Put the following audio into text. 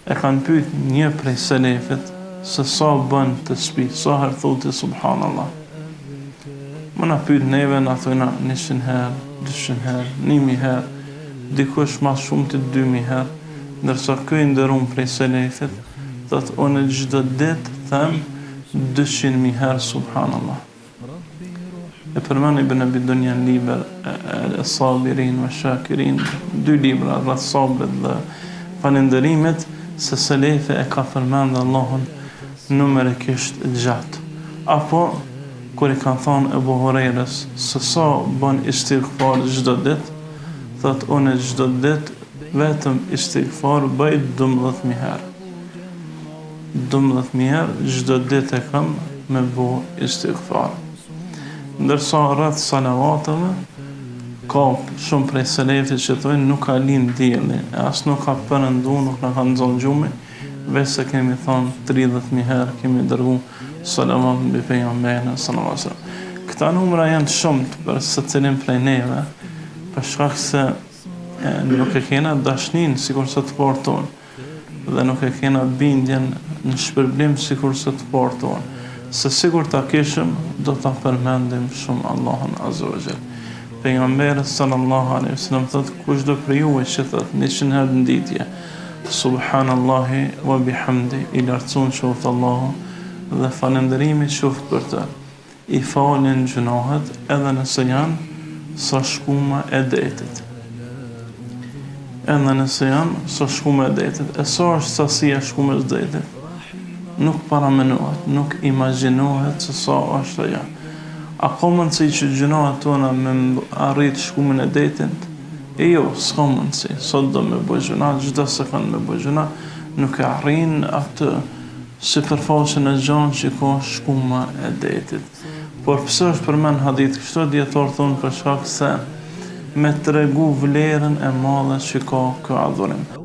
E kanë pyet një prej selefit se sa bën të spi, sa herë thotë subhanallah. Më na pyet neve, na thojna 100 herë, 200 herë, 1000 herë, dikush ma shumë të 2000 herë, ndërsa ky i nderuar prej selefit thotë unë çdo ditë them 200.000 herë subhanallah. E përmend Ibn Abi Dunya në libër Sabirin wa Shakirin, 2 libra rreth sabrit dhe falënderimit, se selefi e ka përmend Allahun numerikisht gjatë. Apo kur i kanë thonë Ebu Hurajrës se sa bën istighfar çdo ditë, thotë unë çdo ditë vetëm istighfar bëj 12.000 herë. 12.000 herë çdo ditë e kam me bu istighfar. Ndërsa rreth salavatëve ka shumë prej selefit që thonë nuk ka lind dielli, as nuk ka përëndu, nuk na ka nxon gjumi, veç se kemi thonë 30.000 herë kemi dërgu salavat mbi pejgamberin sallallahu alaihi wasallam. Këta numra janë shumë për secilin prej neve, për shkak se nuk e kena dashnin sikur se të parë tonë, dhe nuk e kena bindjen në shpërblim sikur se të parë tonë. Se sikur ta kishim, do ta përmendim shumë Allahun azza wa jall. Pejgamberi sallallahu alaihi wasallam thotë kushdo prej juve që thotë 100 herë në ditje subhanallahi wa bihamdi, i lartësuar qoftë Allahu dhe falënderimi qoftë për të, i falen gjunohet edhe nëse janë sa shkuma e detit. Edhe nëse janë sa shkuma e detit. E sa është sasia shkumës detit? Nuk paramenohet, nuk imagjinohet se sa është ajo. A ka mundësi që gjunohet tona me arrit shkumën e detit? E jo, s'ka mundësi. Sot do me bëj gjuna, çdo sekond me bëj gjuna, nuk e arrin atë sipërfaqen e gjanë që ka shkuma e detit. Por pse është përmend hadith kështu, dietar thonë për shkak se me tregu vlerën e madhe që ka ky adhurim.